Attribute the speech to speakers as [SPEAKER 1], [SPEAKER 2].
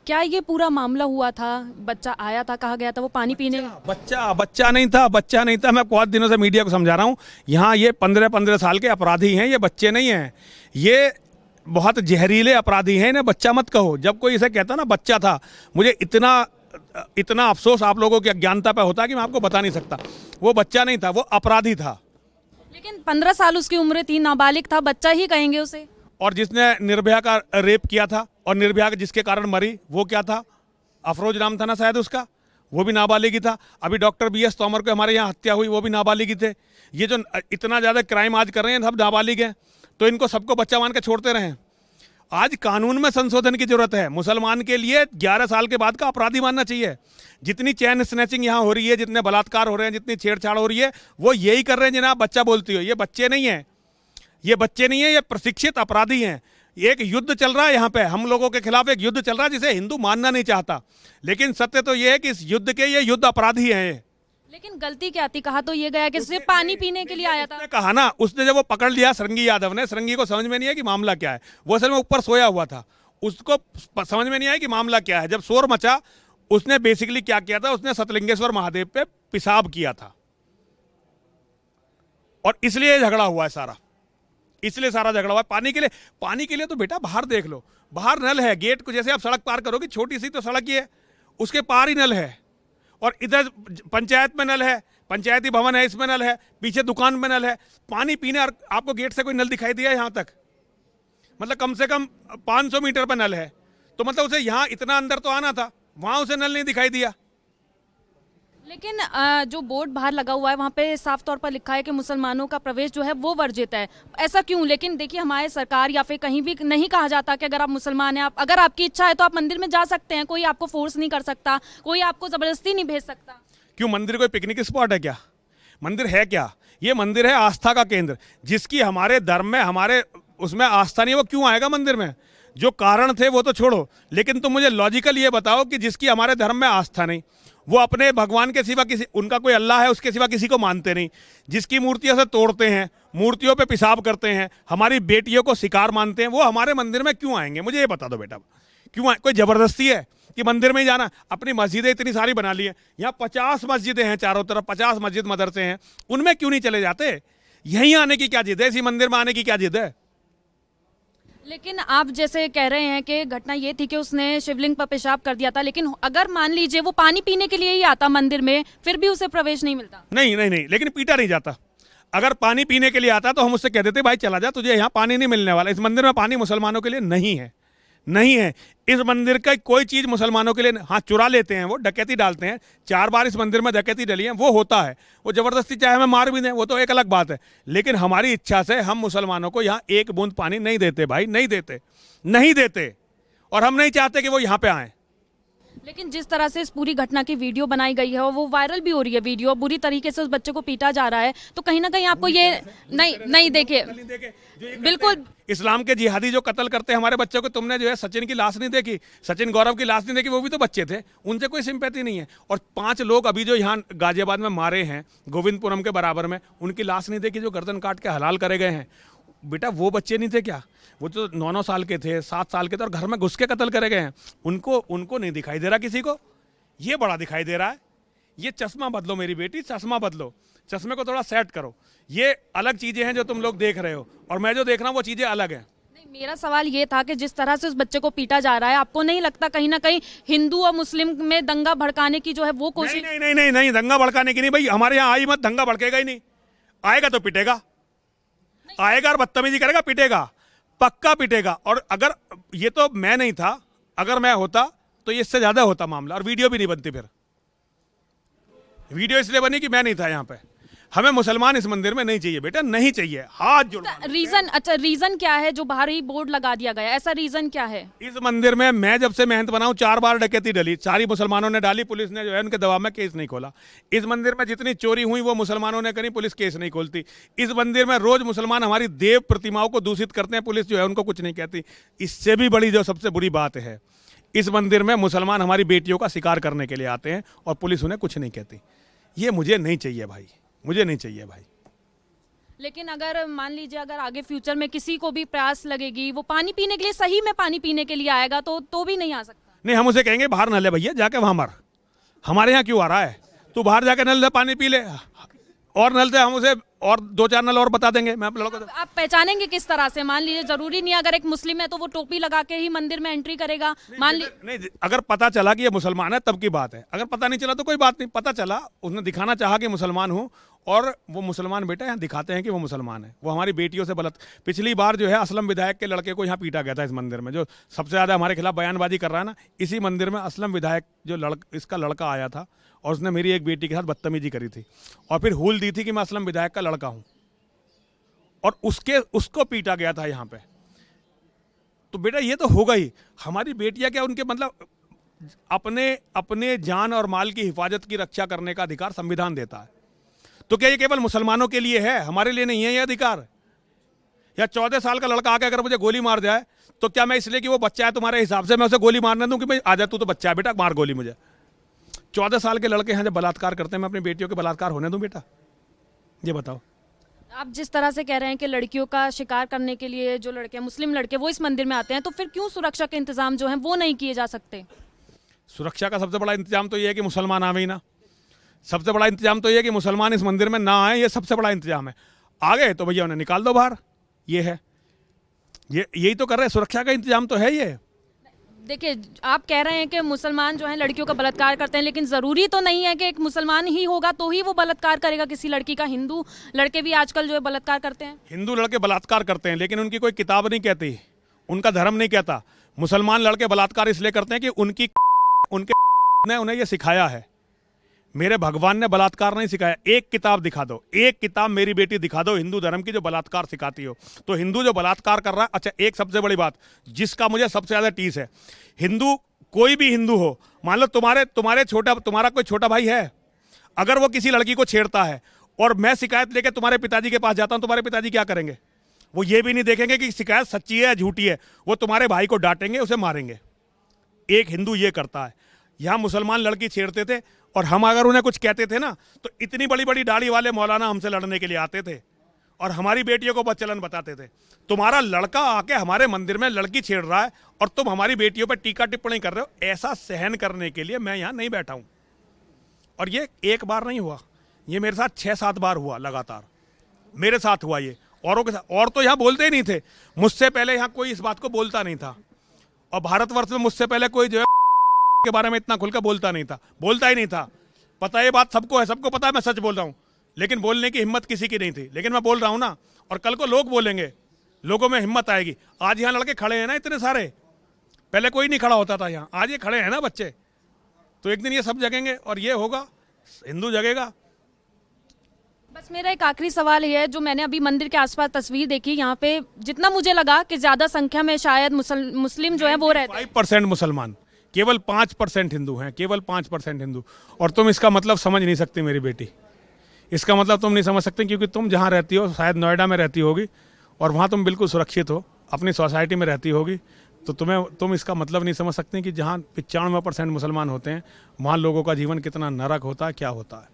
[SPEAKER 1] क्या ये पूरा मामला हुआ था? बच्चा आया था, कहा गया था वो पानी पीने।
[SPEAKER 2] बच्चा नहीं था, बच्चा नहीं था। मैं बहुत दिनों से मीडिया को समझा रहा हूँ, यहाँ ये 15-15 साल के अपराधी हैं, ये बच्चे नहीं हैं। ये बहुत जहरीले अपराधी हैं, इन्हें बच्चा मत कहो। जब कोई इसे कहता ना बच्चा था, मुझे इतना इतना अफसोस आप लोगों की अज्ञानता पर होता कि मैं आपको बता नहीं सकता। वो बच्चा नहीं था, वो अपराधी था।
[SPEAKER 1] लेकिन 15 साल उसकी उम्र थी, नाबालिग था, बच्चा ही कहेंगे उसे।
[SPEAKER 2] और जिसने निर्भया का रेप किया था और निर्भया जिसके कारण मरी, वो क्या था? अफरोज नाम था ना शायद उसका, वो भी नाबालिग ही था। अभी डॉक्टर BS तोमर को हमारे यहाँ हत्या हुई, वो भी नाबालिग ही थे। ये जो इतना ज़्यादा क्राइम आज कर रहे हैं, सब नाबालिग हैं। तो इनको सबको बच्चा मान के छोड़ते रहें? आज कानून में संशोधन की जरूरत है। मुसलमान के लिए 11 साल के बाद का अपराधी मानना चाहिए। जितनी चैन स्नैचिंग यहाँ हो रही है, जितने बलात्कार हो रहे हैं, जितनी छेड़छाड़ हो रही है, वो यही कर रहे हैं जिन्हें आप बच्चा बोलती हो। ये बच्चे नहीं हैं, ये बच्चे नहीं है, ये प्रशिक्षित अपराधी हैं। एक युद्ध चल रहा है यहाँ पे, हम लोगों के खिलाफ एक युद्ध चल रहा है जिसे हिंदू मानना नहीं चाहता। लेकिन सत्य तो ये है कि इस युद्ध के ये युद्ध अपराधी हैं ये।
[SPEAKER 1] लेकिन गलती क्या थी? कहा तो ये गया कि सिर्फ पानी पीने के लिए आया था।
[SPEAKER 2] उसने कहा ना, उसने जब वो पकड़ लिया सरंगी यादव ने, सरंगी को समझ में नहीं है कि मामला क्या है। वो असल में ऊपर सोया हुआ था, उसको समझ में नहीं आया कि मामला क्या है। जब शोर मचा, उसने बेसिकली क्या किया था, उसने सतलिंगेश्वर महादेव पे पेशाब किया था, और इसलिए झगड़ा हुआ है सारा। इसलिए सारा झगड़ा हुआ है पानी के लिए। पानी के लिए तो बेटा बाहर देख लो, बाहर नल है, गेट को जैसे आप सड़क पार करोगे, छोटी सी तो सड़क ही है, उसके पार ही नल है। और इधर पंचायत में नल है, पंचायती भवन है, इसमें नल है, पीछे दुकान में नल है। पानी पीने आपको गेट से कोई नल दिखाई दिया यहाँ तक? मतलब कम से कम 500 मीटर पर नल है, तो मतलब उसे यहाँ इतना अंदर तो आना था, वहां उसे नल नहीं दिखाई दिया।
[SPEAKER 1] लेकिन जो बोर्ड बाहर लगा हुआ है वहाँ पे साफ तौर पर लिखा है कि मुसलमानों का प्रवेश जो है वो वर्जित है। ऐसा क्यों? लेकिन देखिए, हमारे सरकार या फिर कहीं भी नहीं कहा जाता कि अगर आप मुसलमान हैं, आप अगर आपकी इच्छा है तो आप मंदिर में जा सकते हैं, कोई आपको फोर्स नहीं कर सकता, कोई आपको जबरदस्ती नहीं भेज सकता।
[SPEAKER 2] क्यों? मंदिर कोई पिकनिक स्पॉट है क्या? मंदिर है क्या? ये मंदिर है आस्था का केंद्र। जिसकी हमारे धर्म में, हमारे उसमें आस्था नहीं, वो क्यों आएगा मंदिर में? जो कारण थे वो तो छोड़ो, लेकिन तुम मुझे लॉजिकल ये बताओ कि जिसकी हमारे धर्म में आस्था नहीं, वो अपने भगवान के सिवा किसी, उनका कोई अल्लाह है उसके सिवा किसी को मानते नहीं, जिसकी मूर्तियों से तोड़ते हैं, मूर्तियों पे पेशाब करते हैं, हमारी बेटियों को शिकार मानते हैं, वो हमारे मंदिर में क्यों आएंगे? मुझे ये बता दो बेटा, क्यों आए? कोई जबरदस्ती है कि मंदिर में ही जाना? अपनी मस्जिदें इतनी सारी बना ली हैं, यहाँ 50 मस्जिदें हैं चारों तरफ, 50 मस्जिद मदरसे हैं, उनमें क्यों नहीं चले जाते? यहीं आने की क्या जिद है? इसी मंदिर में आने की क्या जिद है?
[SPEAKER 1] लेकिन आप जैसे कह रहे हैं कि घटना ये थी कि उसने शिवलिंग पर पेशाब कर दिया था, लेकिन अगर मान लीजिए वो पानी पीने के लिए ही आता मंदिर में, फिर भी उसे प्रवेश नहीं मिलता?
[SPEAKER 2] नहीं नहीं नहीं, लेकिन पीटा नहीं जाता। अगर पानी पीने के लिए आता तो हम उससे कह देते भाई चला जा, तुझे यहाँ पानी नहीं मिलने वाला। इस मंदिर में पानी मुसलमानों के लिए नहीं है, नहीं है। इस मंदिर का कोई चीज मुसलमानों के लिए, हाँ चुरा लेते हैं, वो डकैती डालते हैं। 4 बार इस मंदिर में डकैती डली है, वो होता है। वो जबरदस्ती चाहे हमें मार भी दें, वो तो एक अलग बात है। लेकिन हमारी इच्छा से हम मुसलमानों को यहाँ एक बूंद पानी नहीं देते भाई, नहीं देते, नहीं देते। और हम नहीं चाहते कि वो यहाँ पे आए।
[SPEAKER 1] लेकिन जिस तरह से इस पूरी घटना की वीडियो बनाई गई है और वो वायरल भी हो रही है वीडियो, बुरी तरीके से उस बच्चे को पीटा जा रहा है, तो कहीं ना कहीं आपको ये नहीं देखे बिल्कुल।
[SPEAKER 2] इस्लाम के जिहादी जो कत्ल करते हैं हमारे बच्चों को, तुमने जो है सचिन की लाश नहीं देखी, सचिन गौरव की लाश नहीं देखी, वो भी तो बच्चे थे, उनसे कोई सिंपैथी नहीं है। और 5 लोग अभी जो यहाँ गाजियाबाद में मारे हैं, गोविंदपुरम के बराबर में, उनकी लाश नहीं देखी जो गर्दन काट के हलाल करे गए हैं। बेटा वो बच्चे नहीं थे क्या? वो तो 9-9 साल के थे, 7 साल के थे, और घर में घुस के कत्ल करे गए हैं। उनको नहीं दिखाई दे रहा किसी को? ये बड़ा दिखाई दे रहा है। ये चश्मा बदलो मेरी बेटी, चश्मा बदलो, चश्मे को थोड़ा सेट करो। ये अलग चीजें हैं जो तुम लोग देख रहे हो, और मैं जो देख रहा हूँ वो चीजें अलग हैं।
[SPEAKER 1] नहीं, मेरा सवाल ये था कि जिस तरह से उस बच्चे को पीटा जा रहा है, आपको नहीं लगता कहीं ना कहीं हिंदू और मुस्लिम में दंगा भड़काने की जो है वो कोशिश?
[SPEAKER 2] नहीं नहीं नहीं नहीं, दंगा भड़काने की नहीं भाई, हमारे यहाँ आई मत, दंगा भड़केगा ही नहीं। आएगा तो पिटेगा, आएगा और बदतमीजी करेगा, पिटेगा, पक्का पिटेगा। और अगर ये तो मैं नहीं था, अगर मैं होता तो इससे ज्यादा होता मामला, और वीडियो भी नहीं बनती। फिर वीडियो इसलिए बनी कि मैं नहीं था यहाँ पे। हमें मुसलमान इस मंदिर में नहीं चाहिए बेटा, नहीं चाहिए। हाथ जोड़।
[SPEAKER 1] रीजन, अच्छा रीजन क्या है जो बाहर ही बोर्ड लगा दिया गया? ऐसा रीजन क्या है?
[SPEAKER 2] इस मंदिर में मैं जब से मेहनत बनाऊं 4 बार डकैती डली, सारी मुसलमानों ने डाली, पुलिस ने जो है उनके दबाव में केस नहीं खोला। इस मंदिर में जितनी चोरी हुई वो मुसलमानों ने करी, पुलिस केस नहीं खोलती। इस मंदिर में रोज मुसलमान हमारी देव प्रतिमाओं को दूषित करते हैं, पुलिस जो है उनको कुछ नहीं कहती। इससे भी बड़ी जो सबसे बुरी बात है, इस मंदिर में मुसलमान हमारी बेटियों का शिकार करने के लिए आते हैं और पुलिस उन्हें कुछ नहीं कहती। ये मुझे नहीं चाहिए भाई, मुझे नहीं चाहिए भाई।
[SPEAKER 1] लेकिन अगर मान लीजिए अगर आगे फ्यूचर में किसी को भी प्यास लगेगी, वो पानी पीने के लिए, सही में पानी पीने के लिए आएगा, तो भी नहीं आ सकता?
[SPEAKER 2] नहीं, हम उसे कहेंगे बाहर नल है भैया, जाके वहाँ मर, हमारे यहाँ क्यों आ रहा है, तू बाहर जाके नल से पानी पी ले, और नल से हम उसे और 2-4 नल और बता देंगे। मैं लड़कों को
[SPEAKER 1] आप पहचानेंगे किस तरह से? मान लीजिए जरूरी नहीं अगर एक मुस्लिम है तो वो टोपी लगा के ही मंदिर में एंट्री करेगा, मान ली
[SPEAKER 2] नहीं, अगर पता चला कि ये मुसलमान है तब की बात है, अगर पता नहीं चला तो कोई बात नहीं, पता चला उसने दिखाना चाहा कि मुसलमान हूँ, और वो मुसलमान बेटा यहाँ दिखाते हैं कि वो मुसलमान है। वो हमारी बेटियों से पिछली बार जो है असलम विधायक के लड़के को यहाँ पीटा गया था इस मंदिर में, जो सबसे ज़्यादा हमारे खिलाफ बयानबाजी कर रहा है ना, इसी मंदिर में असलम विधायक जो इसका लड़का आया था और उसने मेरी एक बेटी के साथ बदतमीजी करी थी और फिर हूल दी थी कि मैं असलम विधायक का लड़का हूँ, और उसको पीटा गया था यहाँ पे। तो बेटा ये तो होगा ही, हमारी बेटियां क्या, उनके मतलब अपने जान और माल की हिफाजत की रक्षा करने का अधिकार संविधान देता है। तो क्या ये केवल मुसलमानों के लिए है, हमारे लिए नहीं है ये अधिकार? या 14 साल का लड़का आके अगर मुझे गोली मार जाए तो क्या मैं इसलिए कि वो बच्चा है तुम्हारे हिसाब से मैं उसे गोली मारने दूं कि भाई आ जा तू तो बच्चा है बेटा मार गोली मुझे? 14 साल के लड़के यहाँ जब बलात्कार करते हैं, मैं अपनी बेटियों के बलात्कार होने दूं बेटा? ये बताओ।
[SPEAKER 1] आप जिस तरह से कह रहे हैं कि लड़कियों का शिकार करने के लिए जो लड़के मुस्लिम लड़के वो इस मंदिर में आते हैं, तो फिर क्यों सुरक्षा के इंतजाम जो हैं वो नहीं किए जा सकते?
[SPEAKER 2] सुरक्षा का सबसे बड़ा इंतजाम तो ये है कि मुसलमान आवे ही ना, सबसे बड़ा इंतजाम तो ये है कि मुसलमान इस मंदिर में ना आए, ये सबसे बड़ा इंतजाम है। आ गए तो भैया उन्हें निकाल दो बाहर, ये है, यही तो कर रहे हैं, सुरक्षा का इंतजाम तो है ये।
[SPEAKER 1] देखिए आप कह रहे हैं कि मुसलमान जो हैं लड़कियों का बलात्कार करते हैं, लेकिन ज़रूरी तो नहीं है कि एक मुसलमान ही होगा तो ही वो बलात्कार करेगा किसी लड़की का। हिंदू लड़के भी आजकल जो है बलात्कार करते हैं।
[SPEAKER 2] हिंदू लड़के बलात्कार करते हैं लेकिन उनकी कोई किताब नहीं कहती, उनका धर्म नहीं कहता। मुसलमान लड़के बलात्कार इसलिए करते हैं कि उनके ने उन्हें यह सिखाया है। मेरे भगवान ने बलात्कार नहीं सिखाया। एक किताब दिखा दो, एक किताब मेरी बेटी दिखा दो हिंदू धर्म की जो बलात्कार सिखाती हो। तो हिंदू जो बलात्कार कर रहा है, अच्छा एक सबसे बड़ी बात जिसका मुझे सबसे ज़्यादा टीस है, हिंदू कोई भी हिंदू हो, मान लो तुम्हारा कोई छोटा भाई है, अगर वो किसी लड़की को छेड़ता है और मैं शिकायत लेकर तुम्हारे पिताजी के पास जाता हूं, तुम्हारे पिताजी क्या करेंगे? वो ये भी नहीं देखेंगे कि शिकायत सच्ची है या झूठी है, वो तुम्हारे भाई को डांटेंगे, उसे मारेंगे। एक हिंदू ये करता है। यहाँ मुसलमान लड़की छेड़ते थे और हम अगर उन्हें कुछ कहते थे ना तो इतनी बड़ी बड़ी दाढ़ी वाले मौलाना हमसे लड़ने के लिए आते थे और हमारी बेटियों को बदचलन बताते थे। तुम्हारा लड़का आके हमारे मंदिर में लड़की छेड़ रहा है और तुम हमारी बेटियों पर टीका टिप्पणी कर रहे हो। ऐसा सहन करने के लिए मैं यहाँ नहीं बैठा हूँ। और ये एक बार नहीं हुआ, ये मेरे साथ 6-7 बार हुआ लगातार, मेरे साथ हुआ ये, औरों के साथ। और तो यहाँ बोलते ही नहीं थे, मुझसे पहले यहाँ कोई इस बात को बोलता नहीं था। और भारतवर्ष में मुझसे पहले कोई जो है के बारे में इतना खुलकर बोलता ही नहीं था। पता ये बात सबको है, सबको पता है मैं सच बोल रहा हूँ, लेकिन बोलने की हिम्मत किसी की नहीं थी। लेकिन मैं बोल रहा हूँ ना, और कल को लोग बोलेंगे, लोगों में हिम्मत आएगी। आज यहाँ लड़के खड़े हैं ना इतने सारे, पहले कोई नहीं खड़ा होता था यहाँ, आज ये खड़े हैं ना बच्चे, तो एक दिन ये सब जगेंगे और ये होगा, हिंदू जगेगा।
[SPEAKER 1] बस मेरा एक आखिरी सवाल ये है, जो मैंने अभी मंदिर के आसपास तस्वीर देखी, यहाँ पे जितना मुझे लगा कि ज्यादा संख्या में शायद मुस्लिम जो है वो रहते हैं।
[SPEAKER 2] 5% मुसलमान, केवल 5% हिंदू हैं, केवल 5% हिंदू। और तुम इसका मतलब समझ नहीं सकती मेरी बेटी, इसका मतलब तुम नहीं समझ सकते, क्योंकि तुम जहाँ रहती हो, शायद नोएडा में रहती होगी और वहाँ तुम बिल्कुल सुरक्षित हो, अपनी सोसाइटी में रहती होगी, तो तुम इसका मतलब नहीं समझ सकते कि जहाँ 95% मुसलमान होते हैं वहाँ लोगों का जीवन कितना नरक होता है, क्या होता है।